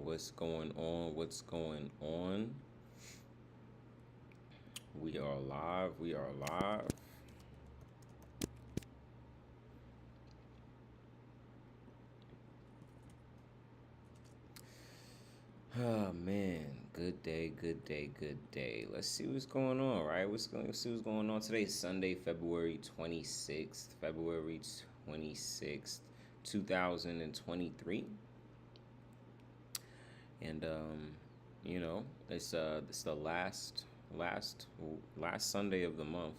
What's going on? What's going on? We are live. We are live. Oh man, good day, good day, good day. Let's see what's going on, right? Let's see what's going on today. Is Sunday, February 26th. February 26th, 2023. And it's the last Sunday of the month.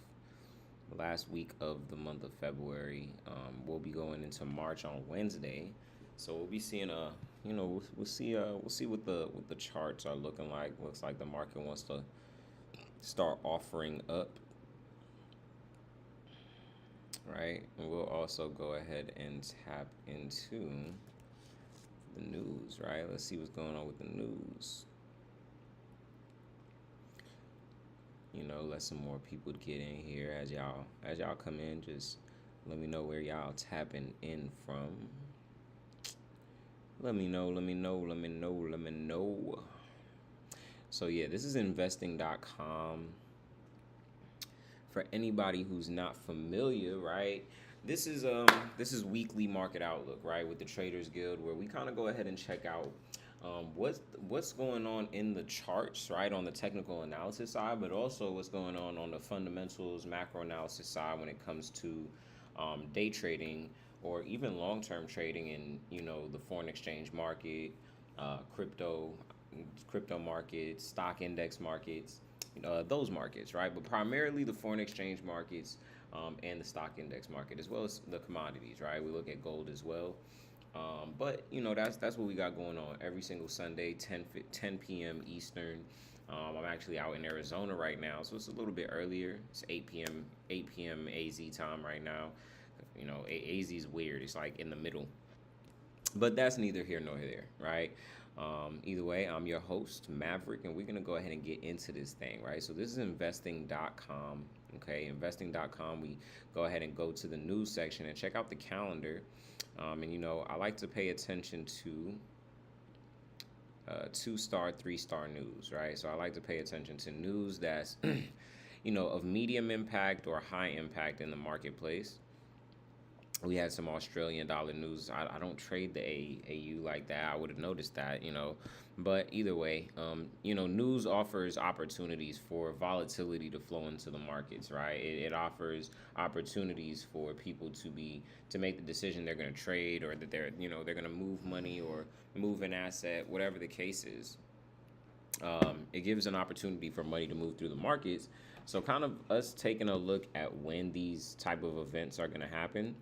Last week of the month of February. We'll be going into March on Wednesday, so we'll be seeing we'll see what the charts are looking like. Looks like the market wants to start offering up, right? And we'll also go ahead and tap into the news, right? Let's see what's going on with the news. Let some more people get in here as y'all come in. Just let me know where y'all tapping in from. Let me know. So yeah, this is investing.com. For anybody who's not familiar, right? This is weekly market outlook, right? With the Traders Guild, where we kind of go ahead and check out what's going on in the charts, right, on the technical analysis side, but also what's going on the fundamentals, macro analysis side when it comes to day trading or even long-term trading in the foreign exchange market, crypto markets, stock index markets, those markets, right? But primarily the foreign exchange markets and the stock index market, as well as the commodities, right? We look at gold as well. But that's what we got going on every single Sunday, 10 p.m. Eastern. I'm actually out in Arizona right now, so it's a little bit earlier. It's 8 p.m. AZ time right now. AZ is weird. It's like in the middle, but that's neither here nor there, right? Either way, I'm your host, Maverick, and we're gonna go ahead and get into this thing, right? So this is investing.com. Okay, investing.com. We go ahead and go to the news section and check out the calendar. And I like to pay attention to 2-star, 3-star news, right? So I like to pay attention to news that's of medium impact or high impact in the marketplace. We had some Australian dollar news. I don't trade the AU like that. I would have noticed that, But either way, news offers opportunities for volatility to flow into the markets, right? It offers opportunities for people to make the decision they're going to trade, or that they're going to move money or move an asset, whatever the case is. It gives an opportunity for money to move through the markets. So kind of us taking a look at when these type of events are going to happen.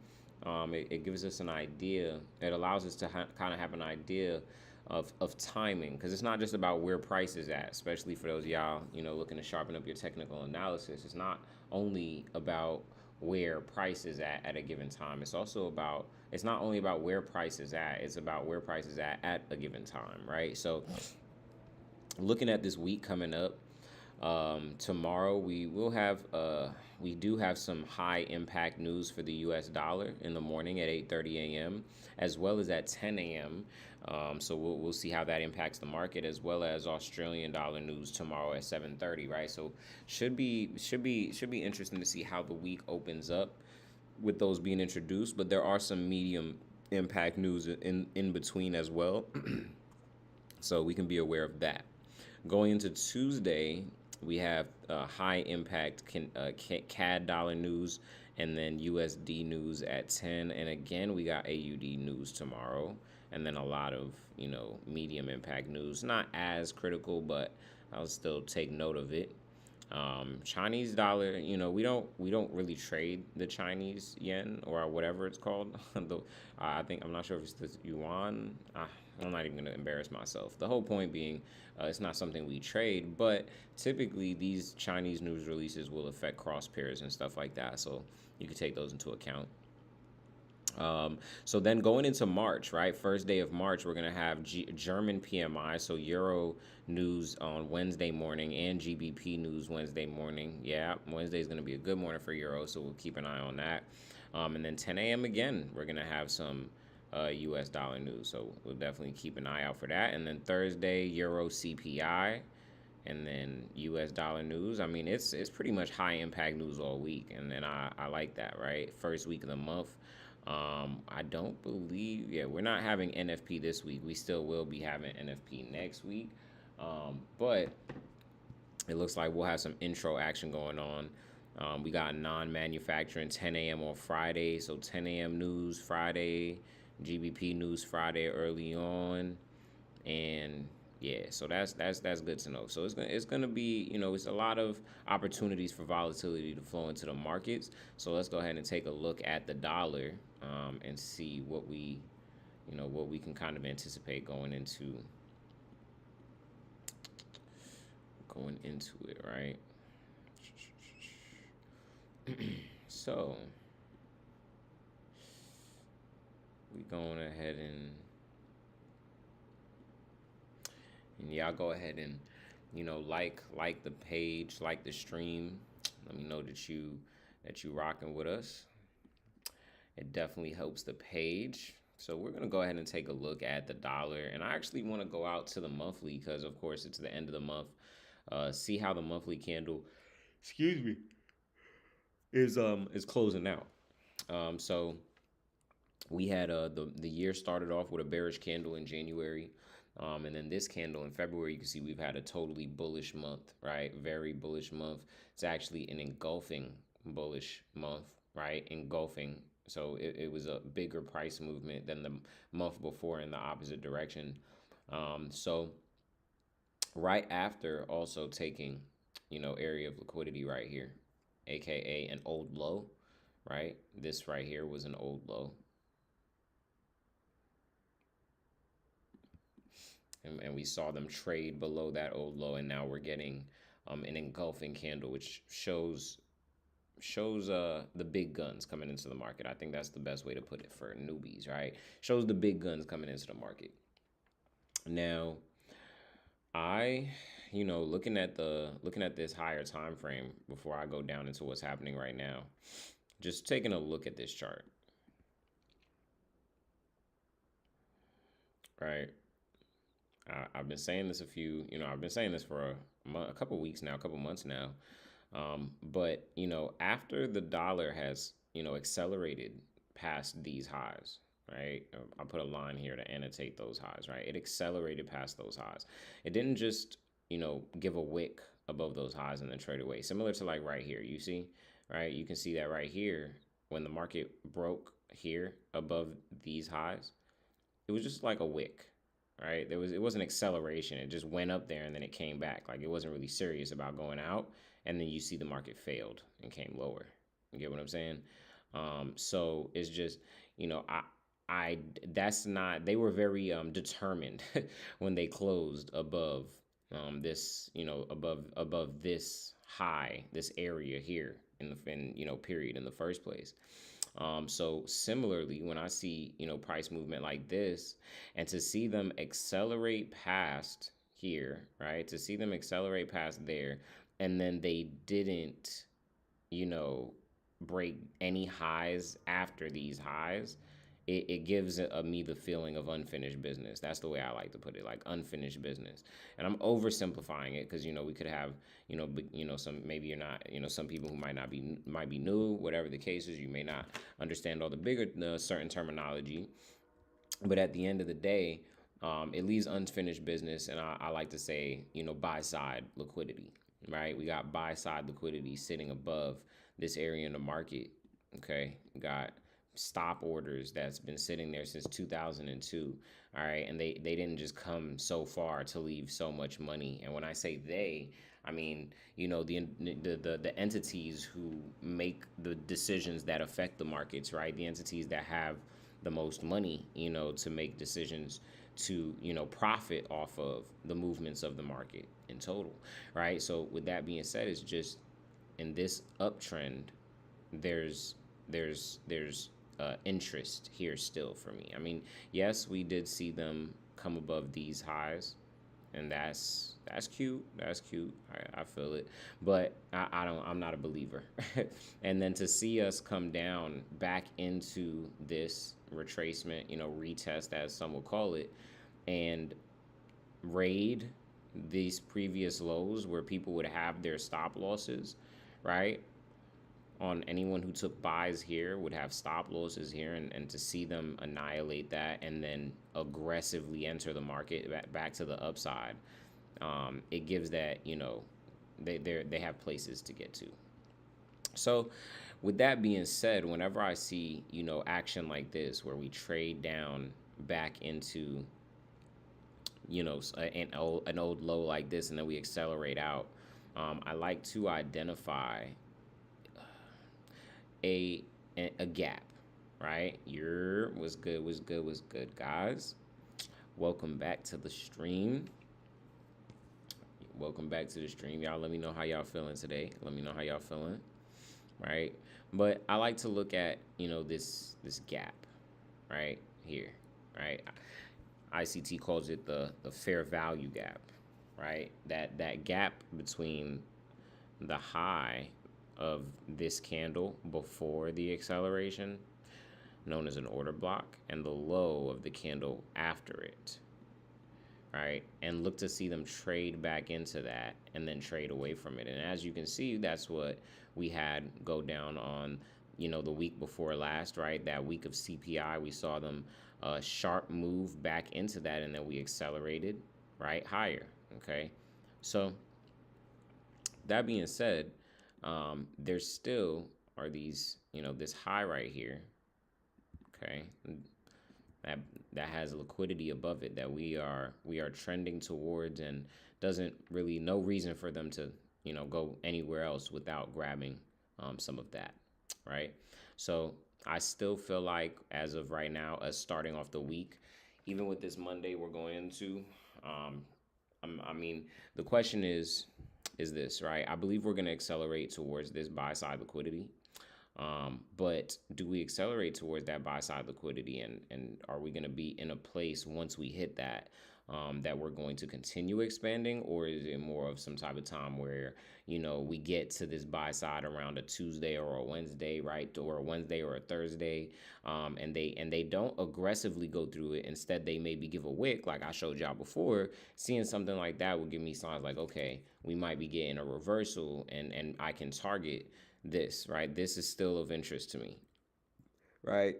It gives us an idea. It allows us to kind of have an idea of timing, because it's not just about where price is at, especially for those y'all looking to sharpen up your technical analysis. It's not only about where price is at a given time. It's not only about where price is at, it's about where price is at a given time, right? So looking at this week coming up, tomorrow we do have some high impact news for the US dollar in the morning at 8:30 a.m. as well as at 10 a.m. So we'll see how that impacts the market, as well as Australian dollar news tomorrow at 7:30, right? So should be interesting to see how the week opens up with those being introduced, but there are some medium impact news in between as well. So we can be aware of that. Going into Tuesday, we have high impact CAD dollar news, and then USD news at 10. And again, we got AUD news tomorrow, and then a lot of medium impact news. Not as critical, but I'll still take note of it. Chinese dollar, we don't really trade the Chinese yen or whatever it's called. I'm not sure if it's the yuan. I'm not even going to embarrass myself. The whole point being, it's not something we trade, but typically these Chinese news releases will affect cross pairs and stuff like that. So you can take those into account. So then going into March, right? First day of March, we're going to have German PMI, so Euro news on Wednesday morning, and GBP news Wednesday morning. Yeah, Wednesday is going to be a good morning for Euro, so we'll keep an eye on that. And then 10 a.m. again, we're going to have some US dollar news. So we'll definitely keep an eye out for that. And then Thursday, Euro CPI, and then US dollar news. I mean, it's pretty much high impact news all week. And then I like that, right? First week of the month. I don't believe, yeah, we're not having NFP this week. We still will be having NFP next week. But it looks like we'll have some intro action going on. We got non-manufacturing 10 a.m. on Friday, so 10 a.m. news Friday, GBP news Friday early on, and yeah, so that's good to know. So it's gonna be, it's a lot of opportunities for volatility to flow into the markets. So let's go ahead and take a look at the dollar, and see what we can kind of anticipate going into it, right? So we going ahead and y'all go ahead and like the page, like the stream. Let me know that you rocking with us. It definitely helps the page. So we're gonna go ahead and take a look at the dollar, and I actually want to go out to the monthly because of course it's the end of the month. See how the monthly candle, excuse me, is closing out. So we had the year started off with a bearish candle in January, and then this candle in February. You can see we've had a totally bullish month, right? Very bullish month. It's actually an engulfing bullish month, right? Engulfing. So it was a bigger price movement than the month before in the opposite direction. So right after also taking, area of liquidity right here, aka an old low, right? This right here was an old low. And we saw them trade below that old low, and now we're getting an engulfing candle, which shows the big guns coming into the market. I think that's the best way to put it for newbies, right? Shows the big guns coming into the market. Now, looking at this higher time frame before I go down into what's happening right now, just taking a look at this chart, right? I've been saying this I've been saying this for a couple weeks now, a couple months now. But after the dollar has, accelerated past these highs, right? I'll put a line here to annotate those highs, right? It accelerated past those highs. It didn't just, give a wick above those highs and then trade away. Similar to like right here, you see, right? You can see that right here when the market broke here above these highs, it was just like a wick, right? It was an acceleration. It just went up there and then it came back. Like it wasn't really serious about going out. And then you see the market failed and came lower. You get what I'm saying? So it's just, that's not, they were very determined when they closed above this, above this high, this area here in period in the first place. So similarly, when I see, price movement like this, and to see them accelerate past here, right? To see them accelerate past there, and then they didn't, break any highs after these highs, it gives me the feeling of unfinished business. That's the way I like to put it, like unfinished business. And I'm oversimplifying it because we could have some, maybe you're not, some people who might be new, whatever the case is. You may not understand all the bigger certain terminology, but at the end of the day, it leaves unfinished business. And I like to say, buy side liquidity, right? We got buy side liquidity sitting above this area in the market. Okay, we got stop orders that's been sitting there since 2002. All right, and they didn't just come so far to leave so much money. And when I say they, I mean, the entities who make the decisions that affect the markets, right? The entities that have the most money, to make decisions to, profit off of the movements of the market in total, right? So with that being said, it's just in this uptrend, there's interest here still for me. I mean, yes, we did see them come above these highs, and that's cute. That's cute. I feel it, but I don't. I'm not a believer. And then to see us come down back into this retracement, retest as some will call it, and raid these previous lows where people would have their stop losses, right? On anyone who took buys here would have stop losses here, and to see them annihilate that and then aggressively enter the market back to the upside, it gives that, they have places to get to. So with that being said, whenever I see, action like this where we trade down back into, an old low like this, and then we accelerate out, I like to identify a a gap, right? Was good, guys. Welcome back to the stream. Welcome back to the stream, y'all. Let me know how y'all feeling today. Let me know how y'all feeling, right? But I like to look at, this gap right here, right? ICT calls it the fair value gap, right? That gap between the high of this candle before the acceleration, known as an order block, and the low of the candle after it, right? And look to see them trade back into that and then trade away from it. And as you can see, that's what we had go down on, the week before last, right? That week of CPI, we saw them sharp move back into that, and then we accelerated, right, higher, okay? So that being said, there still are these, this high right here, okay, that has liquidity above it that we are trending towards, and doesn't really, no reason for them to, go anywhere else without grabbing some of that, right? So I still feel like, as of right now, us starting off the week, even with this Monday we're going into, I mean, the question is this, right? I believe we're going to accelerate towards this buy side liquidity. But do we accelerate towards that buy side liquidity, and are we going to be in a place once we hit that, that we're going to continue expanding, or is it more of some type of time where, we get to this buy side around a Tuesday or a Wednesday, right? Or a Wednesday or a Thursday, and they don't aggressively go through it. Instead, they maybe give a wick, like I showed y'all before. Seeing something like that will give me signs like, okay, we might be getting a reversal, and I can target this, right? This is still of interest to me, right?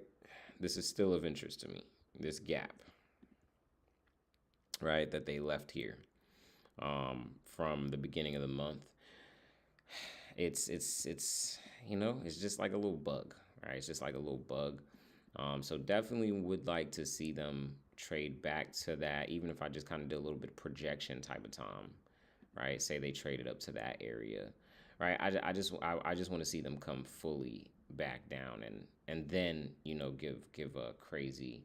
This is still of interest to me, this gap, right, that they left here, from the beginning of the month. It's it's just like a little bug, right? It's just like a little bug. So definitely would like to see them trade back to that, even if I just kind of did a little bit of projection type of time, right? Say they traded up to that area, right? I just want to see them come fully back down, and then give a crazy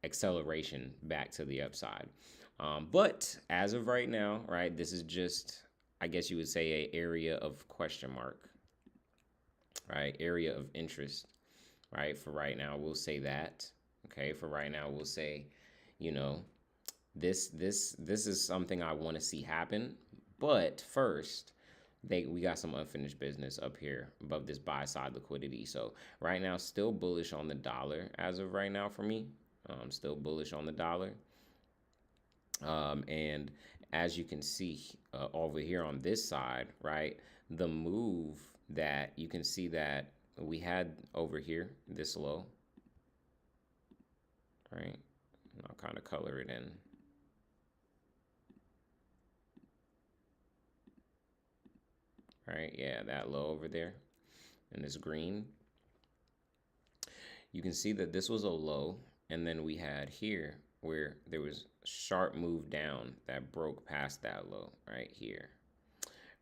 acceleration back to the upside. But as of right now, right, this is just, I guess you would say, a area of question mark, right? Area of interest, right? For right now, we'll say that. Okay, for right now, we'll say, this is something I want to see happen. But first, we got some unfinished business up here above this buy side liquidity. So right now, still bullish on the dollar as of right now for me. Still bullish on the dollar. And as you can see over here on this side, right, the move that you can see that we had over here, this low, right? I'll kind of color it in. Right, yeah, that low over there in this green. You can see that this was a low, and then we had here where there was sharp move down that broke past that low right here.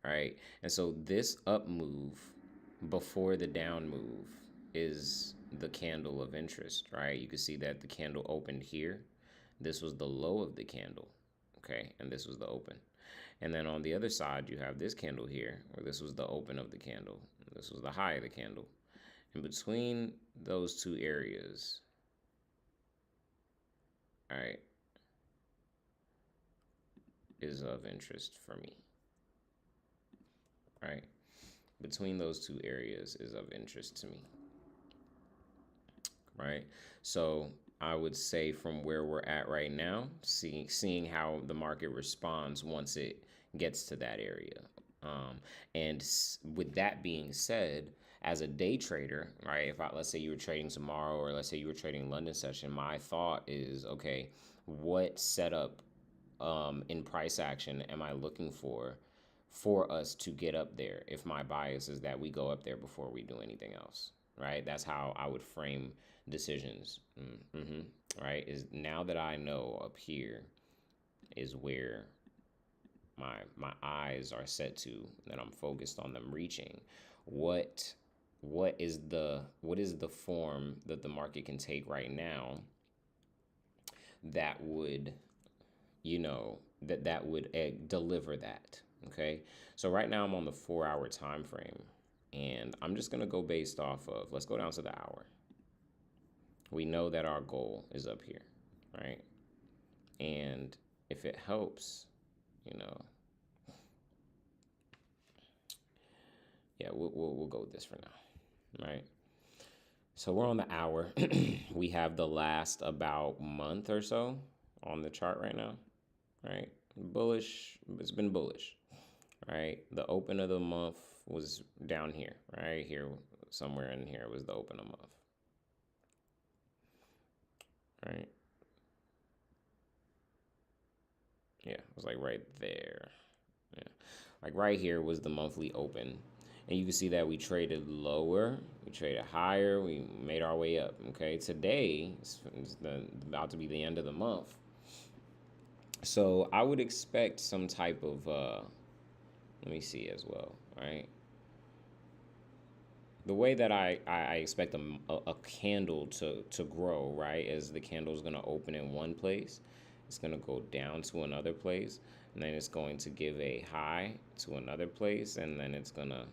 All right, and so this up move before the down move is the candle of interest, right? You can see that the candle opened here. This was the low of the candle, okay, and this was the open. And then on the other side, you have this candle here, where this was the open of the candle. This was the high of the candle. In between those two areas, all right, is of interest for me, right? Between those two areas is of interest to me, right? So I would say from where we're at right now, seeing how the market responds once it gets to that area. And with that being said, as a day trader, right? Let's say you were trading tomorrow, or let's say you were trading London session, my thought is, okay, what setup in price action am I looking for us to get up there? If my bias is that we go up there before we do anything else, right? That's how I would frame decisions. Right? Is now that I know up here is where my eyes are set to, that I'm focused on them reaching. What is the form that the market can take right now that would that would deliver that? Okay, so right now I'm on the 4-hour time frame, and I'm just gonna go based off of, let's go down to the hour. We know that our goal is up here, right? And if it helps, yeah, we'll go with this for now, right? So we're on the hour. We have the last about month or so on the chart right now, right? Bullish. It's been bullish, right? The open of the month was down here, right here, somewhere in here was the open of the month, right? Yeah, it was like right there. Yeah, like right here was the monthly open. And you can see that we traded lower, we traded higher, we made our way up. Okay, today is about to be the end of the month. So I would expect some type of, let me see as well, right? The way that I expect a candle to grow, right, is the candle is going to open in one place, it's going to go down to another place, and then it's going to give a high to another place, and then it's going to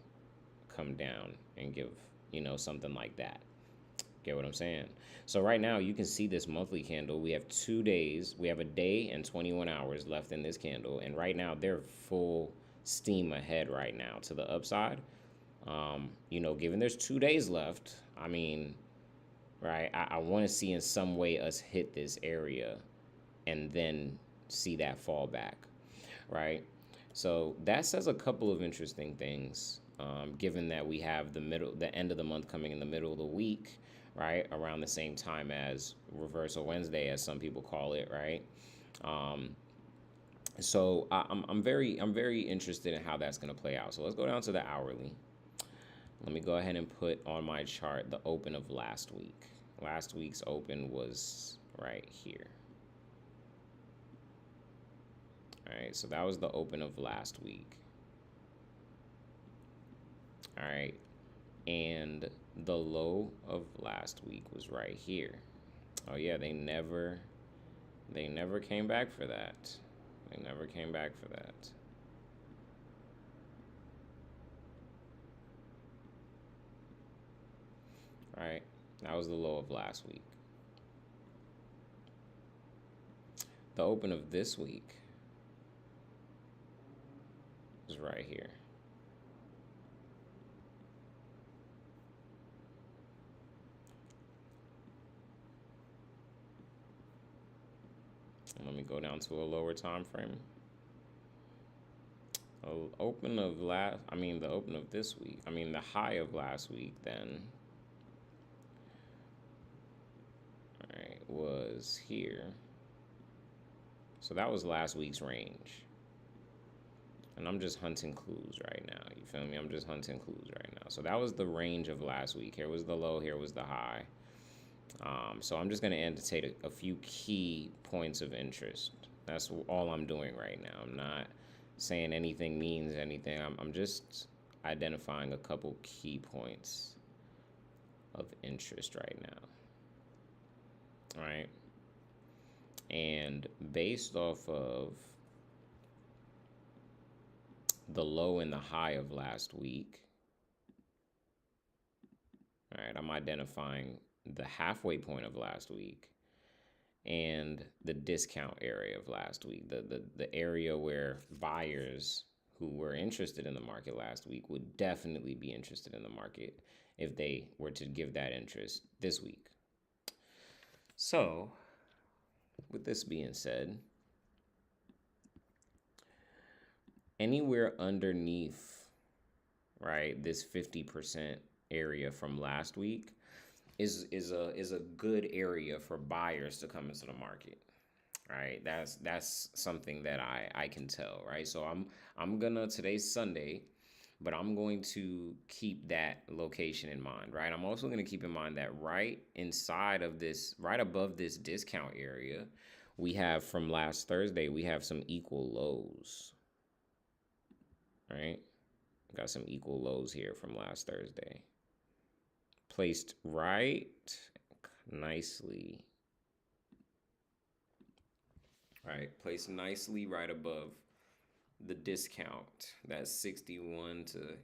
come down and give, something like that. Get what I'm saying? So right now you can see this monthly candle. We have 2 days. We have a day and 21 hours left in this candle. And right now they're full steam ahead right now to the upside. Given there's 2 days left, I mean, right, I want to see in some way us hit this area and then see that fall back, right? So that says a couple of interesting things, given that we have the end of the month coming in the middle of the week, right, around the same time as Reversal Wednesday, as some people call it, right? So I'm very interested in how that's going to play out. So let's go down to the hourly. Let me go ahead and put on my chart the open of last week. Last week's open was right here. All right, so that was the open of last week. All right, and the low of last week was right here. Oh yeah, they never came back for that. They never came back for that. Right, that was the low of last week. The open of this week is right here. And let me go down to a lower time frame. The open of this week, the high of last week then, all right, was here. So that was last week's range. And I'm just hunting clues right now. You feel me? I'm just hunting clues right now. So that was the range of last week. Here was the low, here was the high. So I'm just going to annotate a few key points of interest. That's all I'm doing right now. I'm not saying anything means anything. I'm just identifying a couple key points of interest right now. All right. And based off of the low and the high of last week, all right, I'm identifying the halfway point of last week and the discount area of last week, the area where buyers who were interested in the market last week would definitely be interested in the market if they were to give that interest this week. So, with this being said, anywhere underneath, right, this 50% area from last week is a good area for buyers to come into the market. Right, that's something that I can tell, right? So I'm gonna, today's Sunday, but I'm going to keep that location in mind, right? I'm also going to keep in mind that right inside of this, right above this discount area, we have, from last Thursday, we have some equal lows, right? Got some equal lows here from last Thursday, placed right nicely, right? Placed nicely right above the discount, that 61 to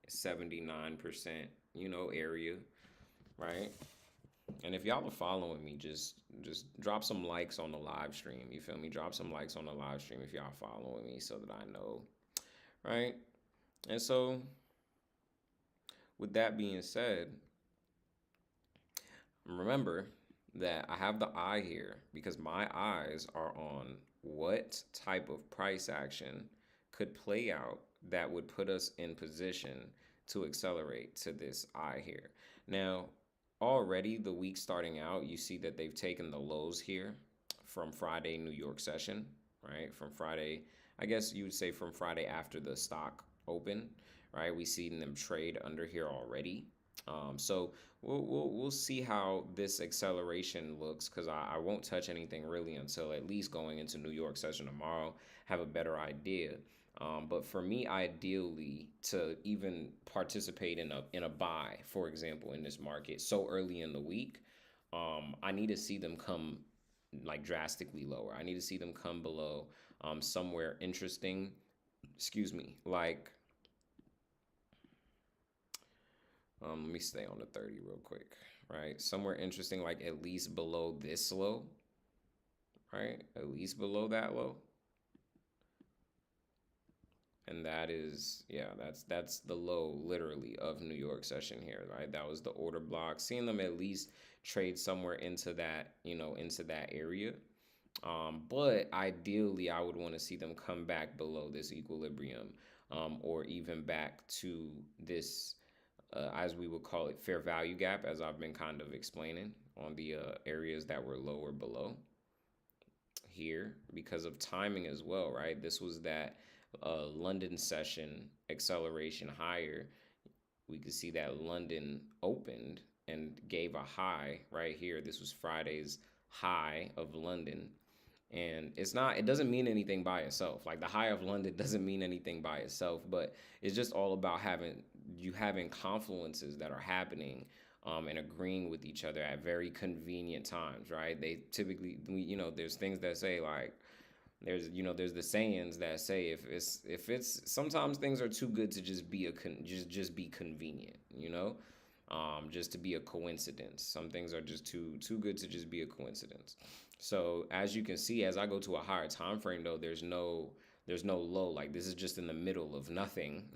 79% area, right? And if y'all are following me, just drop some likes on the live stream. You feel me? Drop some likes on the live stream if y'all following me, so that I know, right? And so, with that being said, remember that I have the eye here because my eyes are on what type of price action could play out that would put us in position to accelerate to this eye here. Now, already the week starting out, you see that they've taken the lows here from Friday New York session, right? From Friday, I guess you would say from Friday after the stock open, right? We seen them trade under here already. So we'll see how this acceleration looks, because I won't touch anything really until at least going into New York session tomorrow, have a better idea. But for me, ideally, to even participate in a buy, for example, in this market so early in the week, I need to see them come like drastically lower. I need to see them come below somewhere interesting. Excuse me, like let me stay on the 30 real quick, right? Somewhere interesting, like at least below this low, right? At least below that low. And that is, yeah, that's the low literally of New York session here, right? That was the order block. Seeing them at least trade somewhere into that, into that area. But ideally, I would want to see them come back below this equilibrium, or even back to this, as we would call it, fair value gap, as I've been kind of explaining on the areas that were lower below here, because of timing as well, right? This was that London session acceleration higher. We could see that London opened and gave a high right here. This was Friday's high of London. And it doesn't mean anything by itself. Like the high of London doesn't mean anything by itself, but it's just all about having confluences that are happening and agreeing with each other at very convenient times, right? They typically, there's things that say like, there's the sayings that say if it's sometimes things are too good to just be just be convenient, just to be a coincidence. Some things are just too good to just be a coincidence. So as you can see, as I go to a higher time frame, though, there's no low. Like this is just in the middle of nothing,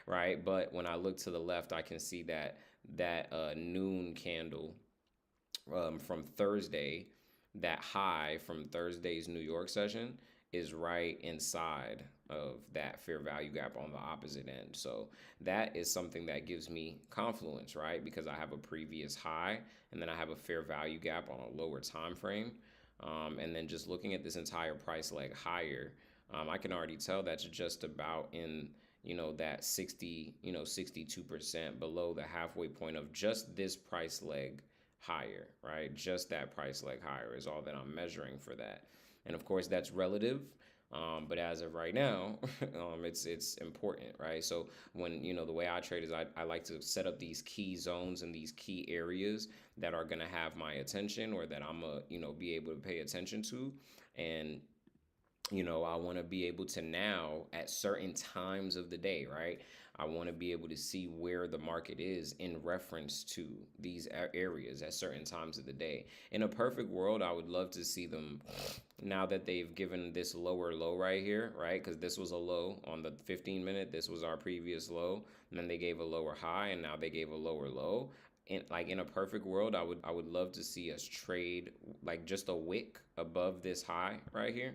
right? But when I look to the left, I can see that noon candle from Thursday, that high from Thursday's New York session is right inside of that fair value gap on the opposite end. So that is something that gives me confluence, right? Because I have a previous high and then I have a fair value gap on a lower time frame. And then just looking at this entire price leg higher, I can already tell that's just about in, that 62% below the halfway point of just this price leg higher, right? Just that price leg higher is all that I'm measuring for that. And of course, that's relative. But as of right now, it's important, right? So when, the way I trade is I like to set up these key zones and these key areas that are going to have my attention, or that I'm going to, be able to pay attention to. And I want to be able to now at certain times of the day, right? I want to be able to see where the market is in reference to these areas at certain times of the day. In a perfect world, I would love to see them now that they've given this lower low right here, right? Because this was a low on the 15-minute. This was our previous low. And then they gave a lower high, and now they gave a lower low. In a perfect world, I would love to see us trade like just a wick above this high right here,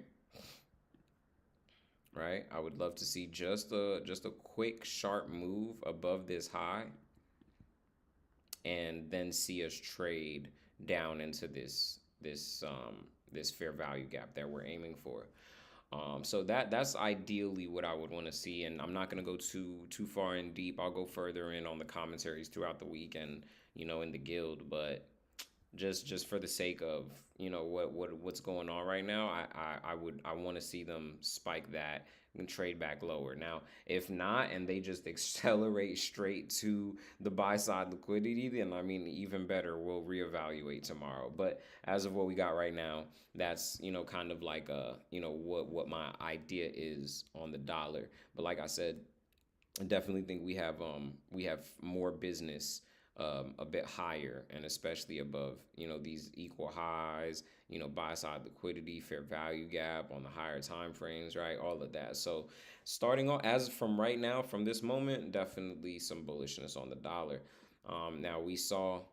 right? I would love to see just a quick sharp move above this high, and then see us trade down into this fair value gap that we're aiming for. So that's ideally what I would want to see, and I'm not going to go too far in deep. I'll go further in on the commentaries throughout the week and in the guild, but just for the sake of what's going on right now, I want to see them spike that and trade back lower. Now, if not, and they just accelerate straight to the buy side liquidity, then I mean even better. We'll reevaluate tomorrow. But as of what we got right now, that's kind of like what my idea is on the dollar. But like I said, I definitely think we have more business a bit higher, and especially above these equal highs, buy side liquidity, fair value gap on the higher time frames, right? All of that. So starting on as from right now, from this moment, definitely some bullishness on the dollar. Now we saw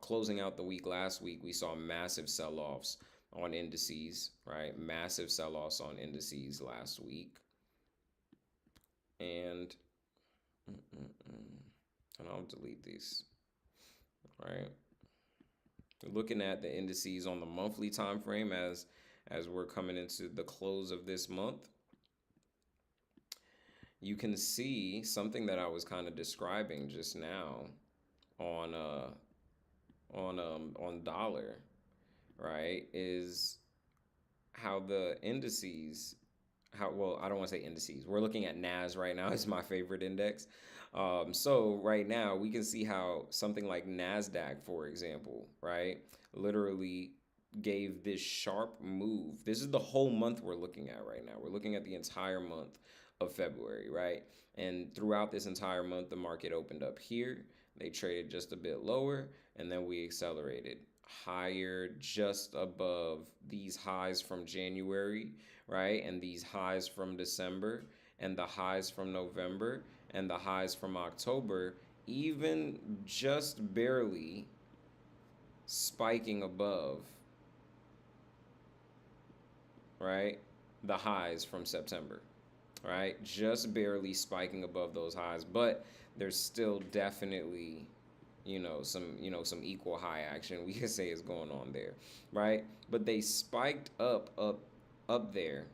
closing out the week last week, we saw massive sell-offs on indices, right? Massive sell-offs on indices last week. And and I'll delete these, right? Looking at the indices on the monthly time frame as we're coming into the close of this month, you can see something that I was kind of describing just now on dollar, right? Is how the indices, how well, I don't want to say indices. We're looking at NAS right now. It's my favorite index. So right now we can see how something like NASDAQ, for example, right, literally gave this sharp move. This is the whole month we're looking at right now. We're looking at the entire month of February, right? And throughout this entire month, the market opened up here. They traded just a bit lower, and then we accelerated higher just above these highs from January, right? And these highs from December, and the highs from November, and the highs from October, even just barely spiking above, right? The highs from September, right? Just barely spiking above those highs, but there's still definitely some equal high action we could say is going on there, right? But they spiked up there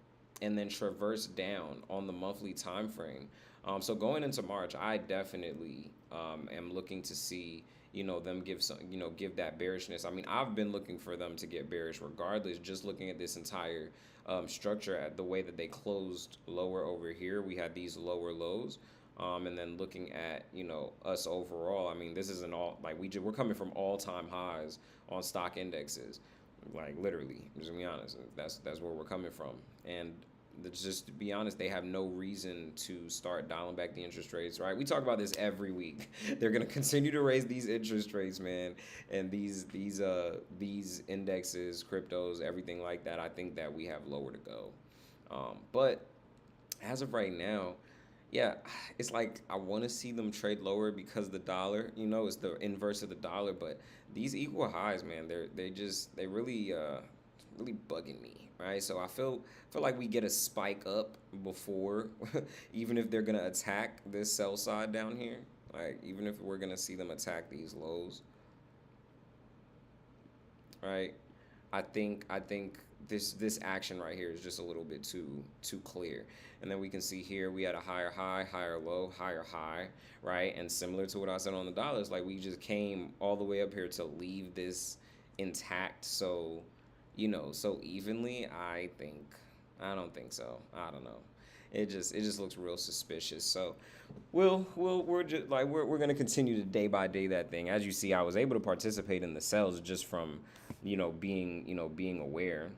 and then traversed down on the monthly time frame. So going into March, I definitely am looking to see them give that bearishness. I mean, I've been looking for them to get bearish regardless. Just looking at this entire structure, at the way that they closed lower over here, we had these lower lows. And then looking at us overall, I mean, this isn't all like we're coming from all-time highs on stock indexes, like literally. Just to be honest, that's where we're coming from. And just to be honest, they have no reason to start dialing back the interest rates, right? We talk about this every week. They're gonna continue to raise these interest rates, man, and these indexes, cryptos, everything like that. I think that we have lower to go, but as of right now, yeah, it's like I want to see them trade lower because the dollar, is the inverse of the dollar. But these equal highs, man, they really bugging me, right? So I feel like we get a spike up before, even if they're gonna attack this sell side down here, like even if we're gonna see them attack these lows, right? I think this action right here is just a little bit too clear. And then we can see here we had a higher high, higher low, higher high, right? And similar to what I said on the dollars, like we just came all the way up here to leave this intact so evenly. I don't think so. I don't know. It just looks real suspicious. So we're just like we're gonna continue to day by day that thing. As you see, I was able to participate in the sales just from being aware.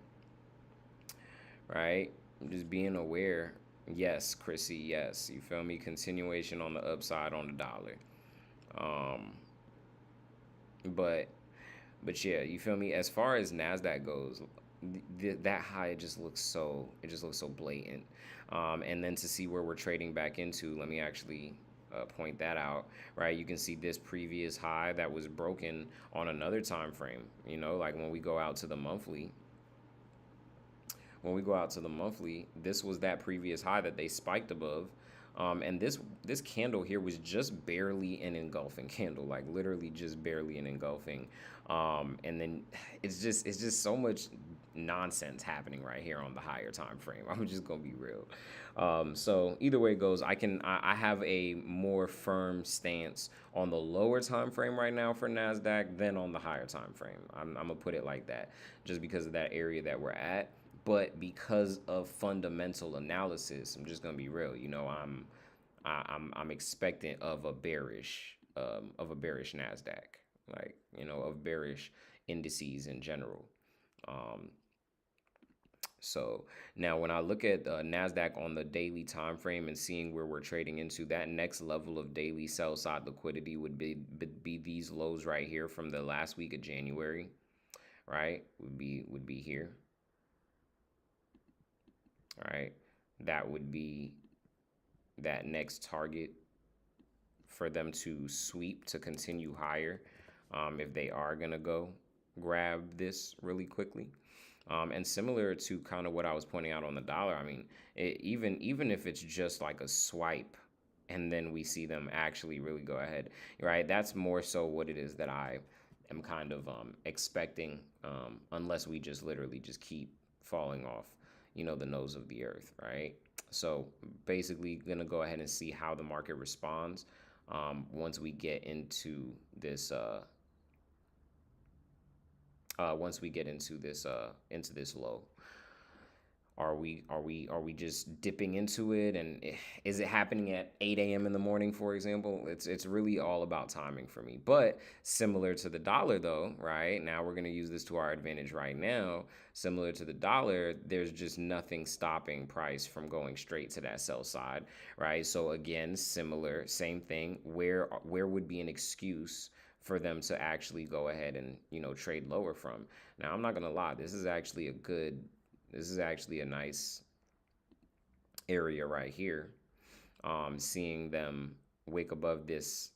right? Just being aware. Yes, Chrissy, yes. You feel me? Continuation on the upside on the dollar. Um, but yeah, you feel me? As far as Nasdaq goes, that high just looks so blatant. And then to see where we're trading back into, let me actually point that out. Right, you can see this previous high that was broken on another time frame. Like when we go out to the monthly. This was that previous high that they spiked above. And this candle here was just barely an engulfing candle, like literally just barely an engulfing. And then it's just so much nonsense happening right here on the higher time frame. I'm just gonna be real. So either way it goes, I have a more firm stance on the lower time frame right now for Nasdaq than on the higher time frame. I'm gonna put it like that, just because of that area that we're at. But because of fundamental analysis, I'm just gonna be real. I'm expectant of a bearish Nasdaq, like of bearish indices in general. Um, so now when I look at Nasdaq on the daily time frame and seeing where we're trading into, that next level of daily sell side liquidity would be these lows right here from the last week of January, right? Would be here. All right, that would be that next target for them to sweep to continue higher, if they are going to go grab this really quickly. And similar to kind of what I was pointing out on the dollar, I mean, even if it's just like a swipe and then we see them actually really go ahead, right? That's more so what it is that I am kind of expecting, unless we just literally just keep falling off, the nose of the earth, right? So basically, gonna go ahead and see how the market responds once we get into this. Once we get into this low. Are we just dipping into it? And is it happening at 8 a.m. in the morning, for example? It's really all about timing for me. But similar to the dollar, though, right? Now we're gonna use this to our advantage right now. Similar to the dollar, there's just nothing stopping price from going straight to that sell side, right? So again, similar, same thing. Where would be an excuse for them to actually go ahead and trade lower from? Now I'm not gonna lie, this is actually a nice area right here. Seeing them wake above this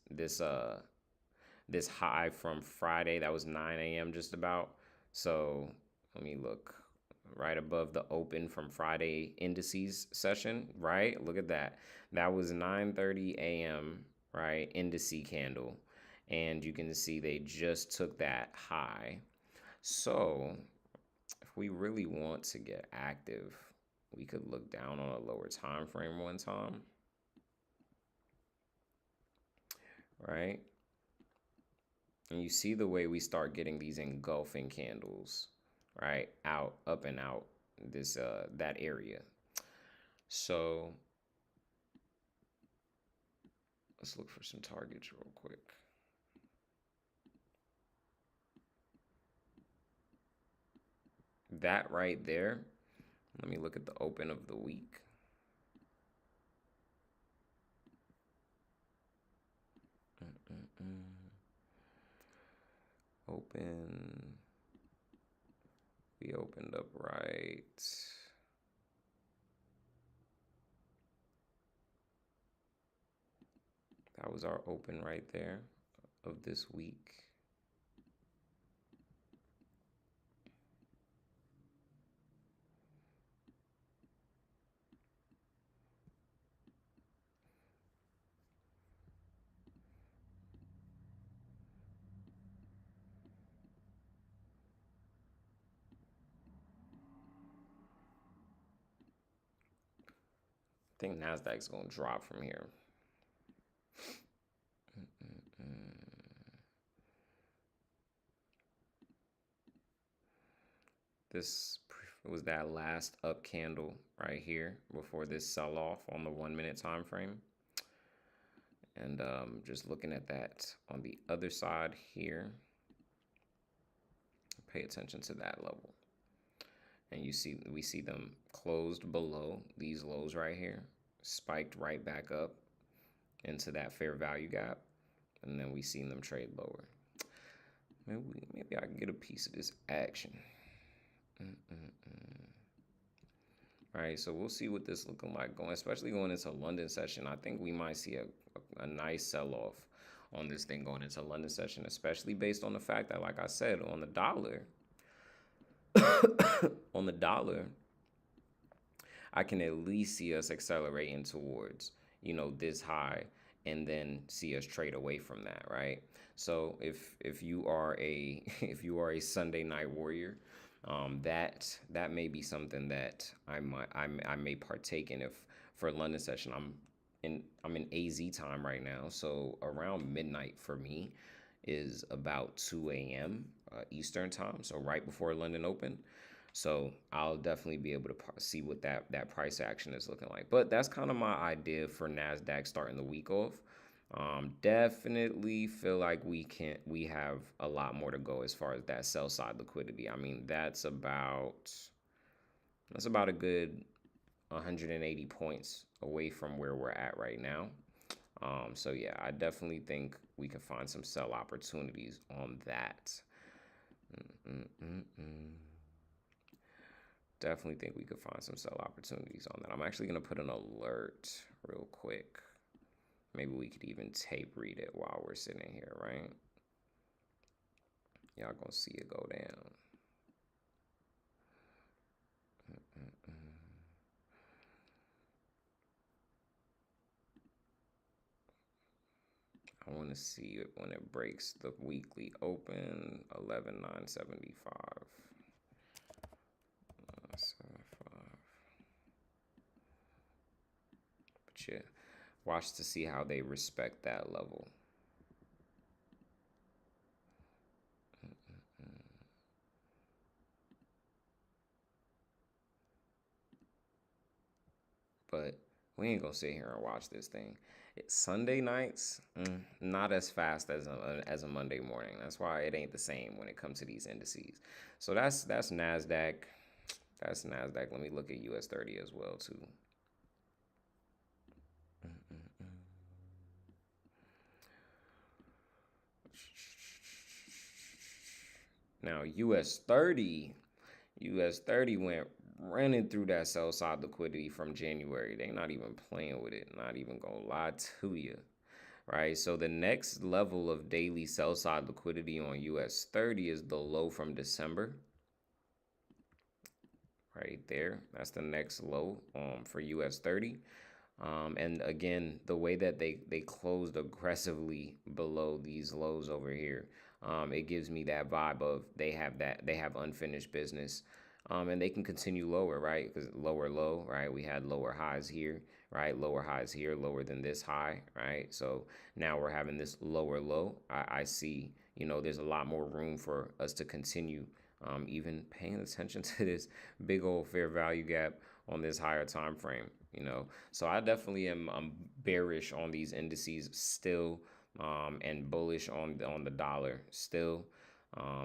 high from Friday, that was 9 a.m. just about. So let me look right above the open from Friday indices session, right? Look at that. That was 9:30 a.m., right? Indice candle. And you can see they just took that high. So if we really want to get active, we could look down on a lower time frame one time, right? And you see the way we start getting these engulfing candles, right? Out, up and out that area. So let's look for some targets real quick. That right there, let me look at the open of the week. Open. We opened up right. That was our open right there of this week. I think Nasdaq's gonna drop from here. This was that last up candle right here before this sell-off on the 1 minute time frame. And just looking at that on the other side here, pay attention to that level. And we see them closed below these lows right here, spiked right back up into that fair value gap, and then we seen them trade lower. Maybe I can get a piece of this action. All right, so we'll see what this looking like going, especially going into London session. I think we might see a nice sell-off on this thing going into London session, especially based on the fact that, like I said, on the dollar, on the dollar, I can at least see us accelerating towards, this high, and then see us trade away from that, right? So if you are a if you are a Sunday night warrior, that may be something that I may partake in. If for London session, I'm in AZ time right now, so around midnight for me is about 2 a.m. Eastern time, so right before London Open. So I'll definitely be able to see what that price action is looking like. But that's kind of my idea for NASDAQ starting the week off. Definitely feel like we have a lot more to go as far as that sell side liquidity. I mean, that's about a good 180 points away from where we're at right now. So yeah, I definitely think we can find some sell opportunities on that. Definitely think we could find some sell opportunities on that. I'm actually going to put an alert real quick. Maybe we could even tape read it while we're sitting here, right? Y'all gonna see it go down. I want to see it when it breaks the weekly open, 11,975. But yeah, watch to see how they respect that level. But we ain't gonna sit here and watch this thing. Sunday nights, not as fast as a Monday morning. That's why it ain't the same when it comes to these indices. So that's Nasdaq. That's Nasdaq. Let me look at US 30 as well too. Now US 30 went running through that sell side liquidity from January. They not even playing with it. Not even gonna lie to you. Right? So the next level of daily sell side liquidity on US 30 is the low from December. Right there. That's the next low for US 30. And again, the way that they closed aggressively below these lows over here, it gives me that vibe of they have unfinished business, and they can continue lower, right? Because lower low, right? We had lower highs here, right? Lower highs here, lower than this high, right? So now we're having this lower low. I see, there's a lot more room for us to continue, even paying attention to this big old fair value gap on this higher time frame. So I definitely I'm bearish on these indices still, and bullish on the dollar still.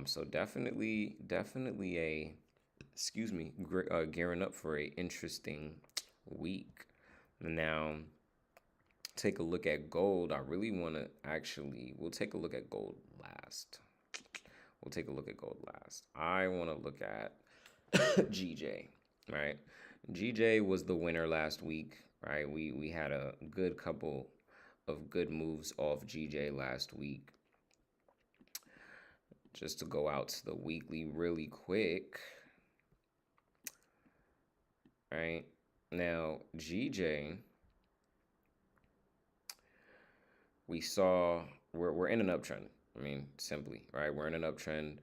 So definitely gearing up for a interesting week. Now, take a look at gold. I really want to we'll take a look at gold last. I want to look at GJ, right? GJ was the winner last week, right? We had a good couple of good moves off GJ last week. Just to go out to the weekly really quick, right? Now, GJ, we saw we're in an uptrend. I mean, simply, right? We're in an uptrend,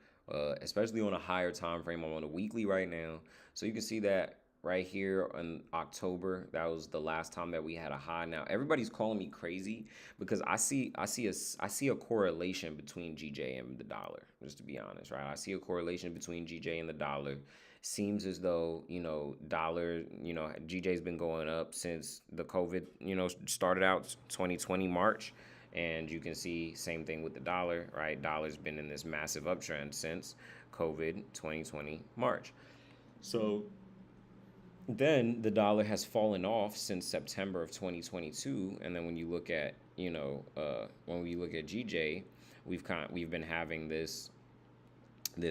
especially on a higher time frame. I'm on a weekly right now, so you can see that right here in October. That was the last time that we had a high. Now everybody's calling me crazy because I see a correlation between GJ and the dollar. Just to be honest, right? I see a correlation between GJ and the dollar. Seems as though dollar, GJ's been going up since the COVID, started out 2020 March. And you can see same thing with the dollar, right? Dollar's been in this massive uptrend since COVID 2020 March. So then the dollar has fallen off since September of 2022, and then when you look at when we look at GJ, we've been having this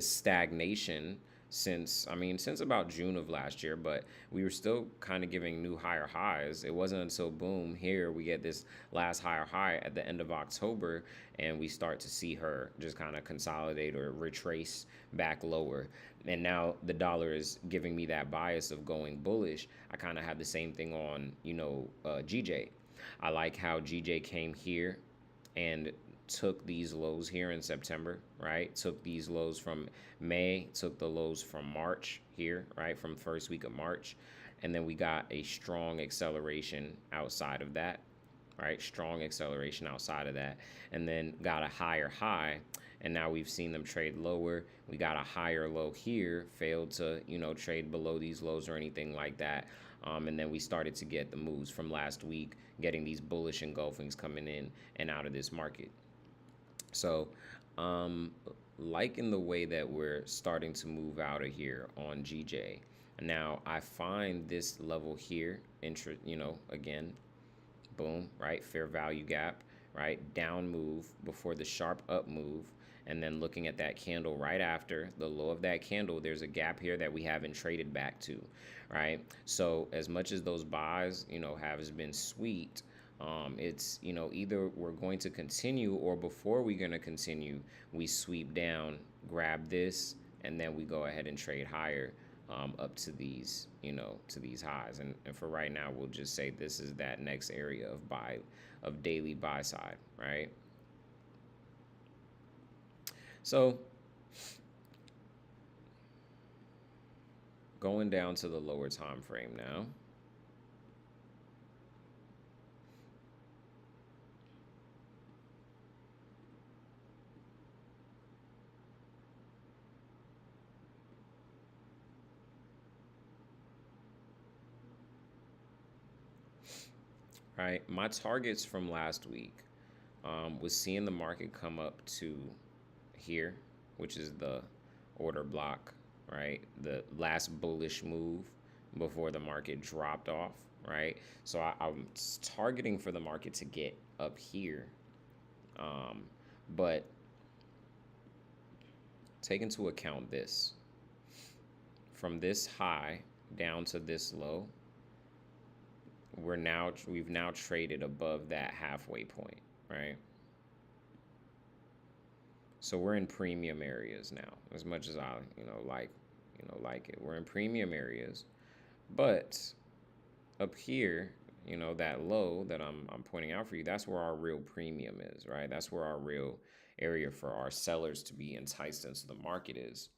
stagnation since, since about June of last year, but we were still kind of giving new higher highs. It wasn't until boom here we get this last higher high at the end of October, and we start to see her just kind of consolidate or retrace back lower. And now the dollar is giving me that bias of going bullish. I kind of have the same thing on GJ. I like how GJ came here and took these lows here in September, right? Took these lows from May, took the lows from March here, right? From first week of March. And then we got a strong acceleration outside of that, right? Strong acceleration outside of that. And then got a higher high. And now we've seen them trade lower. We got a higher low here, failed to, trade below these lows or anything like that. And then we started to get the moves from last week, getting these bullish engulfings coming in and out of this market. So, liking the way that we're starting to move out of here on GJ. Now, I find this level here, again, boom, right? Fair value gap, right? Down move before the sharp up move. And then looking at that candle right after the low of that candle, there's a gap here that we haven't traded back to, right? So as much as those buys, have been sweet, it's, either we're going to continue, or before we're going to continue, we sweep down, grab this, and then we go ahead and trade higher up to these, to these highs. And for right now, we'll just say this is that next area of daily buy side, right? So going down to the lower time frame now. Right, my targets from last week was seeing the market come up to here, which is the order block, right? The last bullish move before the market dropped off, right? So I'm targeting for the market to get up here, but take into account this. From this high down to this low, we've now traded above that halfway point, right? So we're in premium areas now. As much as I, like it, we're in premium areas. But up here, that low that I'm pointing out for you, that's where our real premium is, right? That's where our real area for our sellers to be enticed into the market is.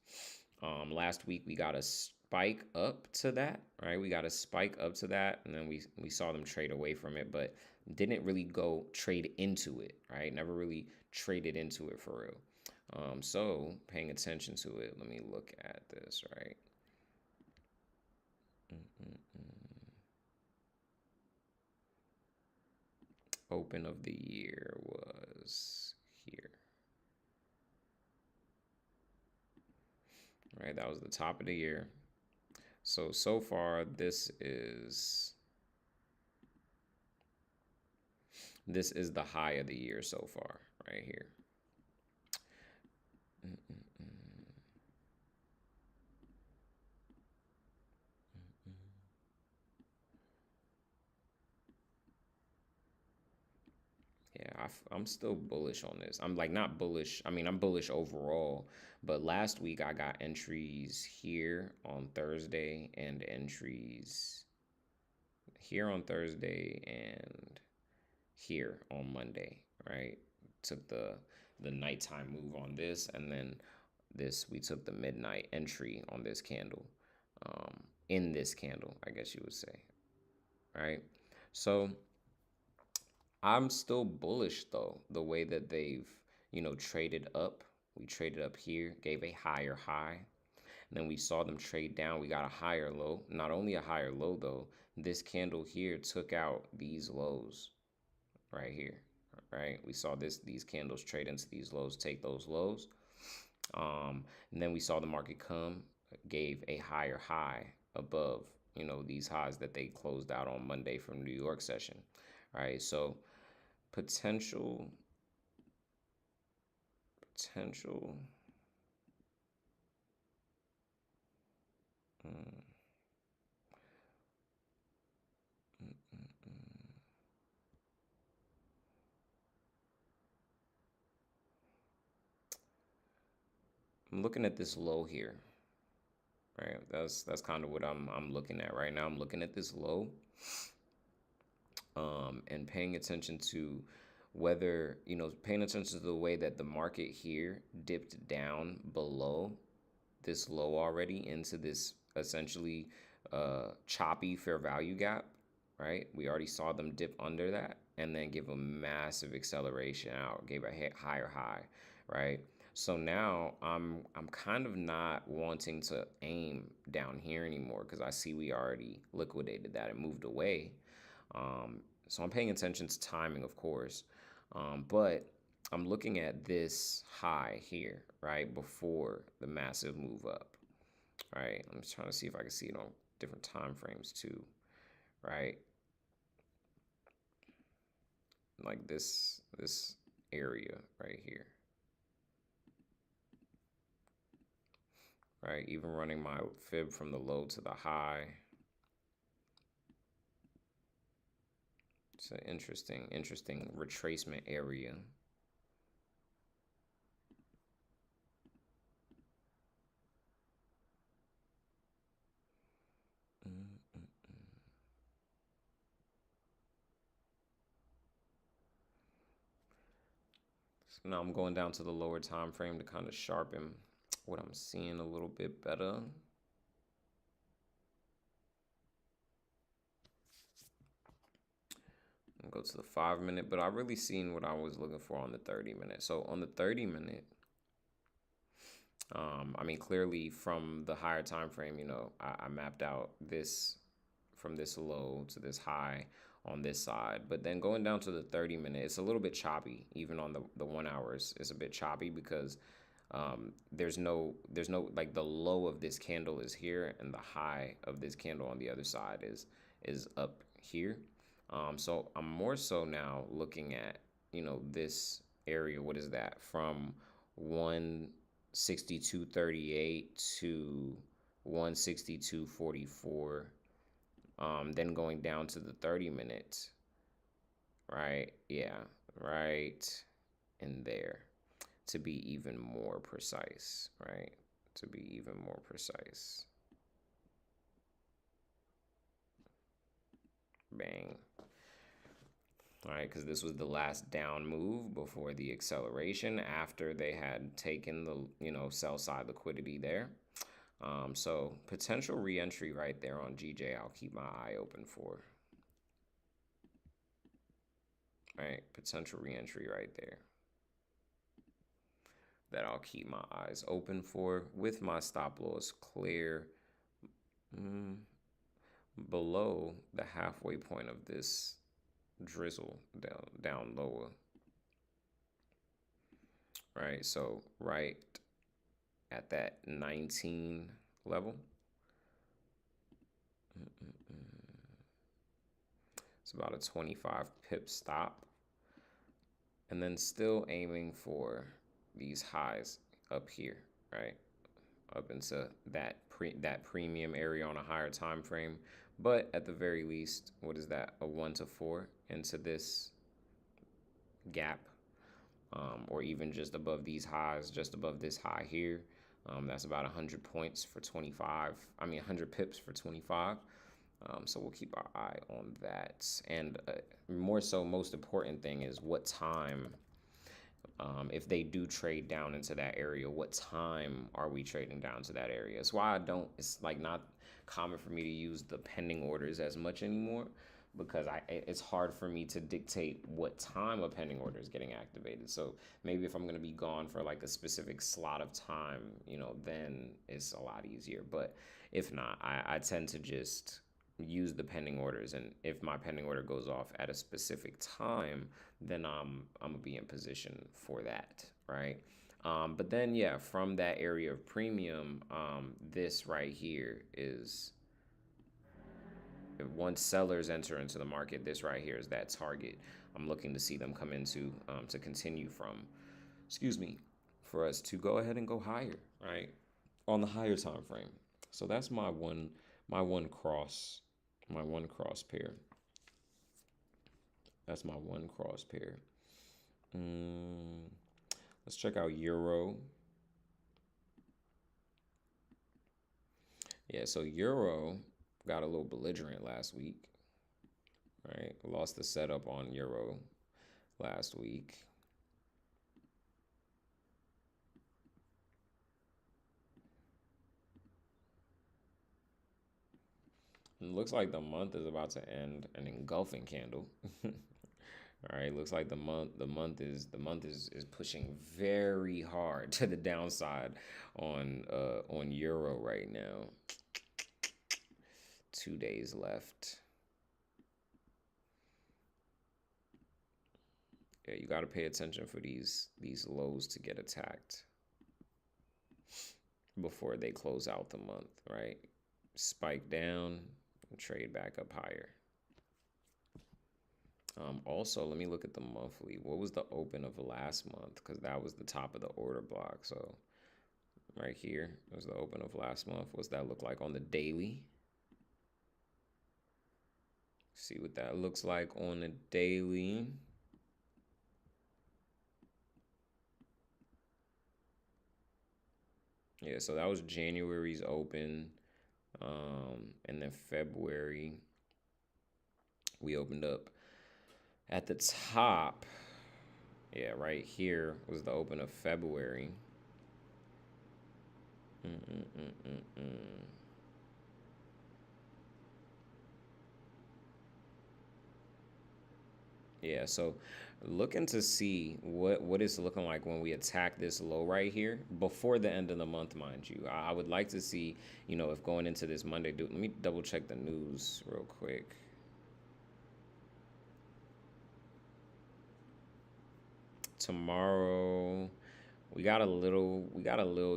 Last week we got a spike up to that, right? We got a spike up to that, and then we saw them trade away from it, but didn't really go trade into it, right? Never really traded into it for real. So paying attention to it, let me look at this, right? Open of the year was here. Right, that was the top of the year. So far this is the high of the year so far, right here. Yeah, I'm still bullish on this. I'm like not bullish. I mean, I'm bullish overall. But last week I got entries here on Thursday and entries here on Thursday and here on Monday, right? Took the nighttime move on this, and then we took the midnight entry on this candle, in this candle, I guess you would say, right? So I'm still bullish though, the way that they've, traded up. We traded up here, gave a higher high. And then we saw them trade down. We got a higher low. Not only a higher low though, this candle here took out these lows right here, right? We saw these candles trade into these lows, take those lows. And then we saw the market come gave a higher high above, these highs that they closed out on Monday from New York session, right? So potential, potential. mm, mm, mm, mm. I'm looking at this low here, right? That's kind of what I'm looking at right now. I'm looking at this low, and paying attention to whether, paying attention to the way that the market here dipped down below this low already into this essentially choppy fair value gap, right? We already saw them dip under that and then give a massive acceleration out, gave a higher high, right? So now I'm kind of not wanting to aim down here anymore because I see we already liquidated that and moved away. So I'm paying attention to timing, of course, but I'm looking at this high here, right, before the massive move up, right? I'm just trying to see if I can see it on different time frames too, right? Like this area right here, right? Even running my fib from the low to the high. It's an interesting retracement area. So now I'm going down to the lower time frame to kind of sharpen what I'm seeing a little bit better. And go to the 5 minute, but I really seen what I was looking for on the 30 minute. So on the 30 minute, I mean, clearly from the higher time frame, I mapped out this from this low to this high on this side. But then going down to the 30 minute, it's a little bit choppy. Even on the 1 hours, it's a bit choppy because there's no like the low of this candle is here and the high of this candle on the other side is up here. So I'm more so now looking at, this area. What is that? From 162.38 to 162.44. Then going down to the 30 minutes, right? Yeah, right in there, to be even more precise, right? To be even more precise. Bang. All right, because this was the last down move before the acceleration after they had taken the, sell side liquidity there. So potential re-entry right there on GJ, I'll keep my eye open for. All right, potential re-entry right there that I'll keep my eyes open for with my stop loss clear below the halfway point of this drizzle down lower. Right, so right at that 19 level. It's about a 25 pip stop. And then still aiming for these highs up here, right? Up into that premium area on a higher time frame. But at the very least, what is that? A 1 to 4 into this gap, or even just above these highs, just above this high here. That's about 100 points for 25. I mean, 100 pips for 25. So we'll keep our eye on that. And more so, most important thing is what time, if they do trade down into that area, what time are we trading down to that area? That's why it's like not common for me to use the pending orders as much anymore, because it's hard for me to dictate what time a pending order is getting activated. So maybe if I'm going to be gone for like a specific slot of time, then it's a lot easier. But if not, I tend to just use the pending orders, and if my pending order goes off at a specific time, then I'm gonna be in position for that, right? But then, yeah, from that area of premium, this right here is once sellers enter into the market, this right here is that target I'm looking to see them come into to continue from, excuse me, for us to go ahead and go higher, right, on the higher time frame. So that's my one cross pair. That's my one cross pair. Let's check out Euro. Yeah, so Euro got a little belligerent last week, right? Lost the setup on Euro last week. It looks like the month is about to end an engulfing candle. All right, looks like the month is pushing very hard to the downside on Euro right now. 2 days left. Yeah, you got to pay attention for these lows to get attacked before they close out the month, right? Spike down and trade back up higher. Also, let me look at the monthly. What was the open of last month? Because that was the top of the order block. So right here was the open of last month. What's that look like on the daily? See what that looks like on the daily. Yeah, so that was January's open. And then February, we opened up at the top. Yeah, right here was the open of February. Yeah, so looking to see what it's looking like when we attack this low right here before the end of the month, mind you. I would like to see, if going into this Monday, let me double check the news real quick. Tomorrow, we got a little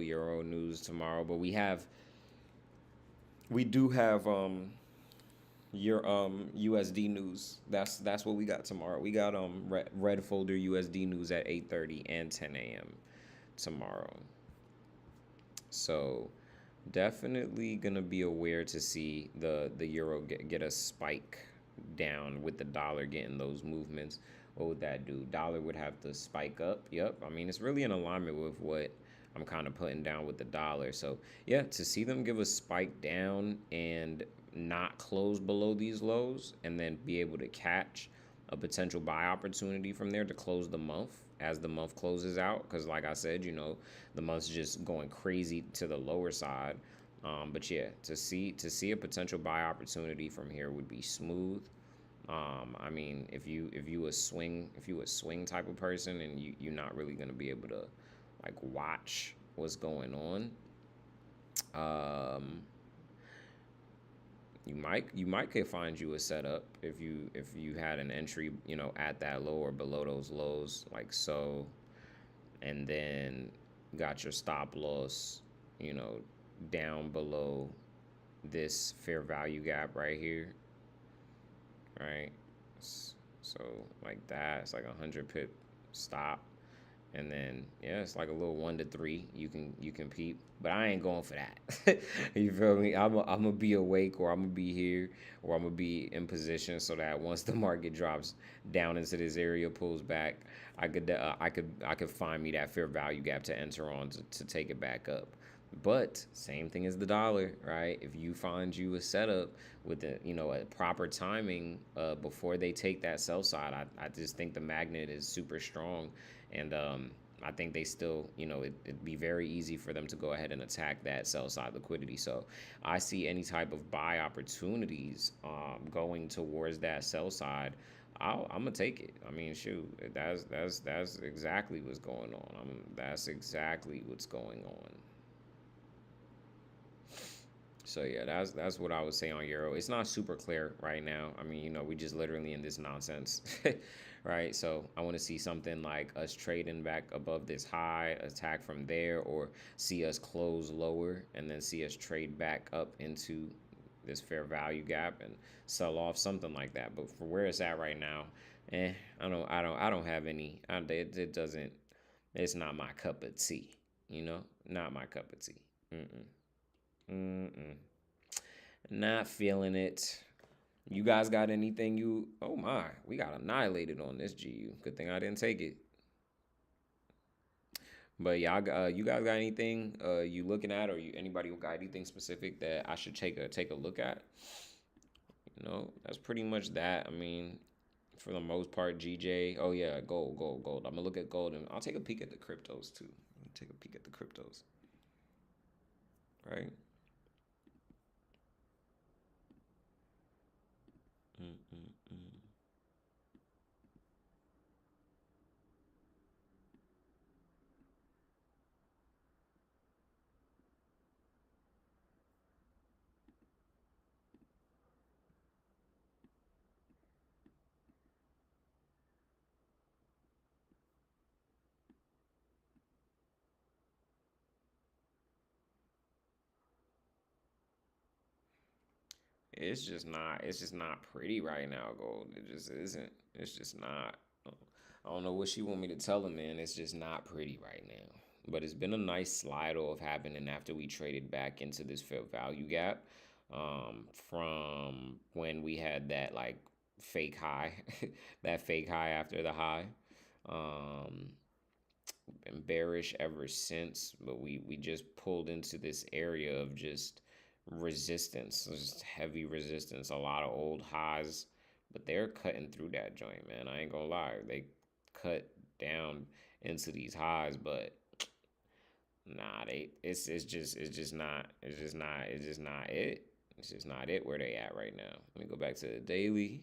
Euro news tomorrow, but we do have your USD news. That's what we got tomorrow. We got red folder USD news at 8:30 and 10 a.m. tomorrow. So definitely gonna be aware to see the euro get a spike down with the dollar getting those movements. What would that do? Dollar would have to spike up. Yep. I mean, it's really in alignment with what I'm kind of putting down with the dollar. So yeah, to see them give a spike down and not close below these lows and then be able to catch a potential buy opportunity from there to close the month as the month closes out, because like I said, the month's just going crazy to the lower side. But yeah, to see a potential buy opportunity from here would be smooth. I mean, if you a swing type of person and you're not really gonna be able to like watch what's going on, you might could find you a setup if you had an entry, at that low or below those lows, like so, and then got your stop loss, down below this fair value gap right here, right? So like that, it's like 100 pip stop, and then yeah, it's like a little 1 to 3 you can peep, but I ain't going for that. You feel me? I'm gonna be awake, or I'm gonna be here, or I'm gonna be in position so that once the market drops down into this area, pulls back, I could find me that fair value gap to enter on to take it back up. But same thing as the dollar, right? If you find you a setup with a proper timing before they take that sell side, I just think the magnet is super strong, and I think they still, it'd be very easy for them to go ahead and attack that sell side liquidity. So I see any type of buy opportunities going towards that sell side. I'm gonna take it. I mean, shoot, that's exactly what's going on. That's exactly what's going on. So yeah, that's what I would say on euro. It's not super clear right now. I mean, we just literally in this nonsense, right? So I want to see something like us trading back above this high, attack from there, or see us close lower and then see us trade back up into this fair value gap and sell off something like that. But for where it's at right now, I don't have any. It doesn't. It's not my cup of tea. Not my cup of tea. Mm-mm. Mm-mm. Not feeling it. You guys got anything you? Oh my, we got annihilated on this GU. Good thing I didn't take it. But yeah, you guys got anything you looking at, or anybody who got anything specific that I should take a look at? That's pretty much that. I mean, for the most part, GJ. Oh yeah, gold, gold, gold. I'm gonna look at gold, and I'll take a peek at the cryptos too. Take a peek at the cryptos, right? Mm-mm-mm. It's just not pretty right now, gold. It just isn't. It's just not. I don't know what she want me to tell him, man. It's just not pretty right now. But it's been a nice slide off happening after we traded back into this fair value gap, from when we had that like fake high, that fake high after the high. Um, Been bearish ever since, but we just pulled into this area of just resistance, just heavy resistance, a lot of old highs, but they're cutting through that joint, man. I ain't gonna lie, they cut down into these highs, but nah, it's just not it. It's just not it where they at right now. Let me go back to the daily.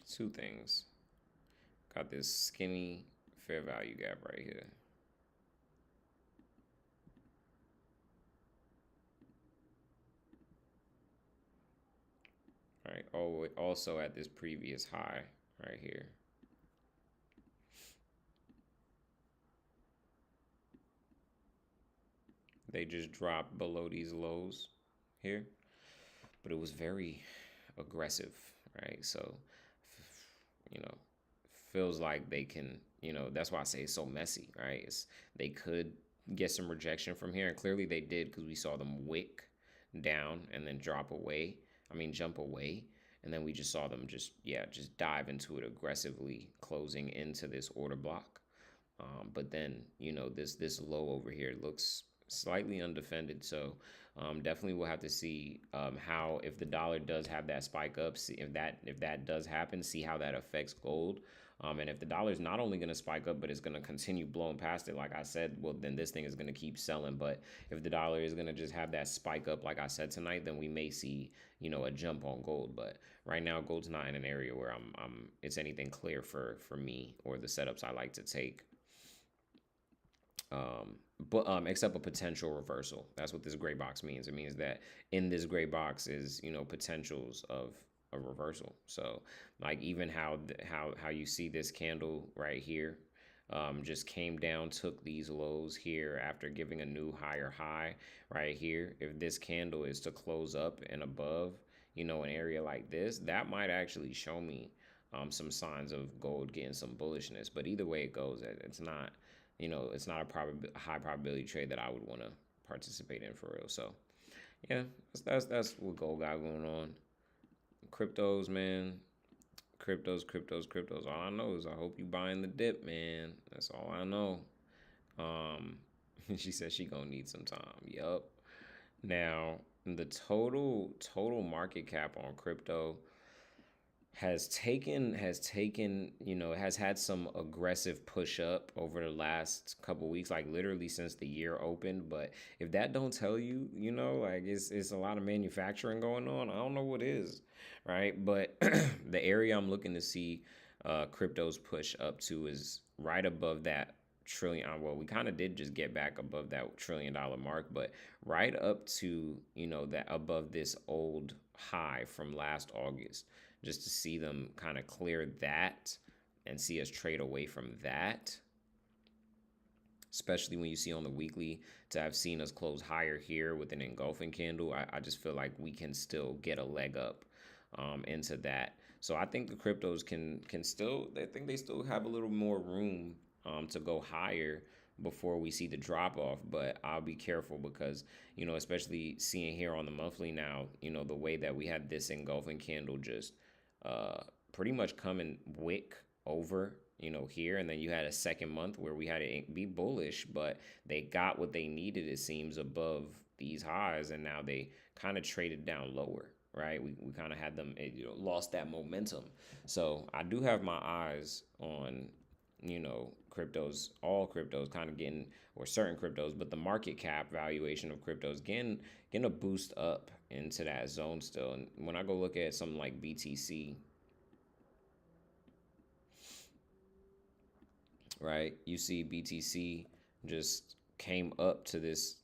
Two things. Got this skinny fair value gap right here. Right. Oh, also at this previous high right here. They just dropped below these lows here, but it was very aggressive, right? So, you know, feels like they can, that's why I say it's so messy, right? They could get some rejection from here, and clearly they did because we saw them wick down and then drop away. I mean, jump away. And then we just saw them just dive into it aggressively, closing into this order block. But then, this low over here looks slightly undefended. So definitely we'll have to see how, if the dollar does have that spike up, see if that does happen, see how that affects gold. And if the dollar is not only going to spike up, but it's going to continue blowing past it, like I said, well, then this thing is going to keep selling. But if the dollar is going to just have that spike up, like I said tonight, then we may see, a jump on gold. But right now, gold's not in an area where it's anything clear for me or the setups I like to take. But except a potential reversal. That's what this gray box means. It means that in this gray box is potentials of a reversal. So like even how you see this candle right here, just came down, took these lows here after giving a new higher high right here. If this candle is to close up and above, an area like this, that might actually show me some signs of gold getting some bullishness. But either way it goes, it's not a high probability trade that I would want to participate in for real. So yeah, that's what gold got going on. Cryptos, man. Cryptos. All I know is I hope you buying the dip, man. That's all I know. Um, she said she gonna need some time. Yup. Now the total market cap on crypto, has taken has had some aggressive push up over the last couple weeks, like literally since the year opened. But if that don't tell you, like it's a lot of manufacturing going on, I don't know what is, right? But the area I'm looking to see cryptos push up to is right above that trillion. Well, we kind of did just get back above that $1 trillion mark, but right up to that above this old high from last August, just to see them kind of clear that and see us trade away from that, especially when you see on the weekly, to have seen us close higher here with an engulfing candle. I just feel like we can still get a leg up into that. So I think the cryptos can still, I think they still have a little more room to go higher before we see the drop off. But I'll be careful because, especially seeing here on the monthly now, the way that we had this engulfing candle just pretty much come and wick over, here. And then you had a second month where we had to be bullish, but they got what they needed, it seems, above these highs. And now they kind of traded down lower, right? We kind of had them, lost that momentum. So I do have my eyes on, cryptos, all cryptos kind of getting, or certain cryptos, but the market cap valuation of cryptos getting a boost up into that zone still. And when I go look at something like BTC, right, you see BTC just came up to this,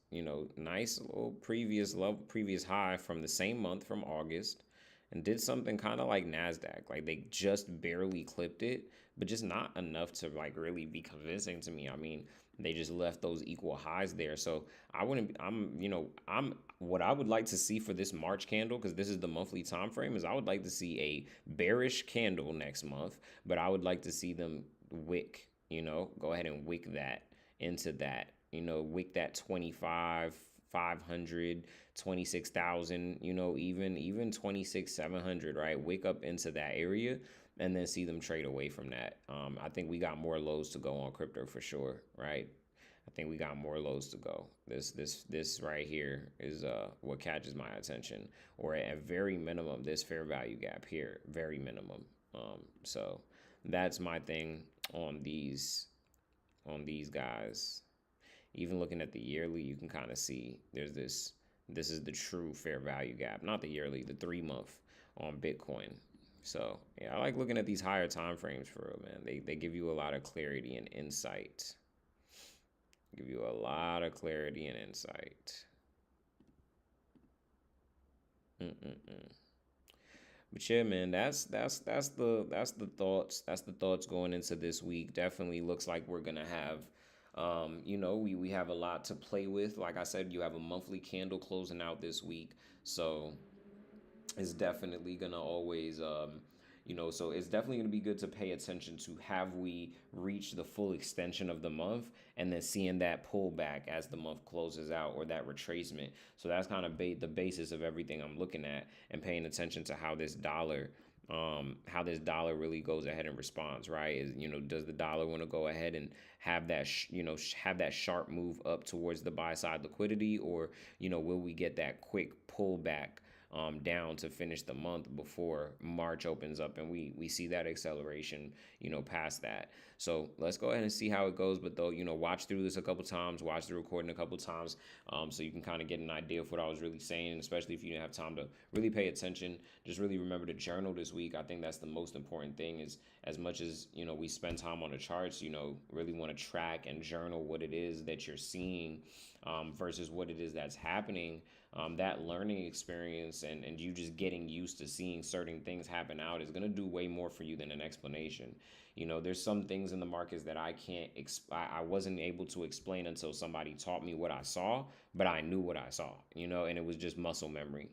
nice little previous level, previous high from the same month from August, and did something kind of like NASDAQ. Like they just barely clipped it, but just not enough to like really be convincing to me. I mean, they just left those equal highs there. So I wouldn't, I'm, what I would like to see for this March candle, because this is the monthly time frame, is I would like to see a bearish candle next month, but I would like to see them wick, go ahead and wick that into that, wick that 25,500, 26,000, even 26,700, right? Wick up into that area and then see them trade away from that. I think we got more lows to go on crypto for sure, right? I think we got more lows to go. This right here is what catches my attention, or at very minimum, this fair value gap here, very minimum. So that's my thing on these guys. Even looking at the yearly, you can kind of see there's this is the true fair value gap, not the yearly, the 3 month on Bitcoin. So yeah, I like looking at these higher time frames for real, man. They give you a lot of clarity and insight. Give you a lot of clarity and insight. Mm-mm-mm. But yeah, man, that's the thoughts. That's the thoughts going into this week. Definitely looks like we're gonna have, we have a lot to play with. Like I said, you have a monthly candle closing out this week, so it's definitely gonna always, so it's definitely gonna be good to pay attention to, have we reached the full extension of the month, and then seeing that pullback as the month closes out, or that retracement. So that's kind of the basis of everything I'm looking at, and paying attention to how this dollar really goes ahead and responds, right? Is, does the dollar want to go ahead and have that have that sharp move up towards the buy side liquidity, or will we get that quick pullback down to finish the month before March opens up, and we see that acceleration, past that. So let's go ahead and see how it goes. But though, watch through this a couple times, watch the recording a couple times, so you can kind of get an idea of what I was really saying, especially if you didn't have time to really pay attention. Just really remember to journal this week. I think that's the most important thing, is as much as, we spend time on the charts, really want to track and journal what it is that you're seeing, versus what it is that's happening. That learning experience, and you just getting used to seeing certain things happen out, is going to do way more for you than an explanation. There's some things in the markets that I wasn't able to explain until somebody taught me what I saw, but I knew what I saw, and it was just muscle memory.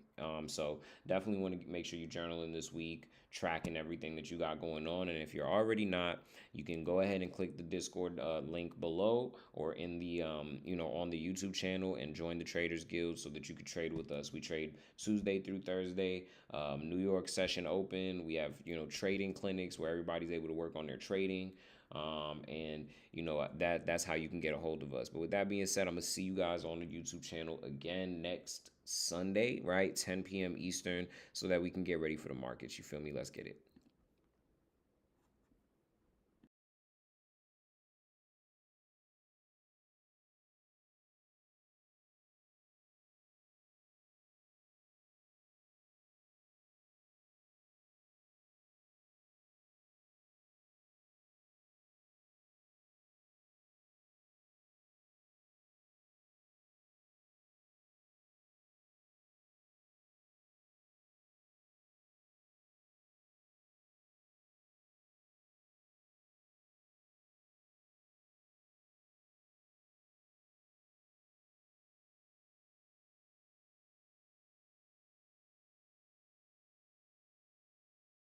So definitely want to make sure you journal in this week, tracking everything that you got going on. And if you're already not, you can go ahead and click the Discord link below, or in the, on the YouTube channel, and join the Traders Guild so that you can trade with us. We trade Tuesday through Thursday, New York session open. We have, trading clinics where everybody's able to work on their trading. And that's how you can get a hold of us. But with that being said, I'm gonna see you guys on the YouTube channel again next Sunday, right? 10 p.m. Eastern, so that we can get ready for the markets. You feel me? Let's get it.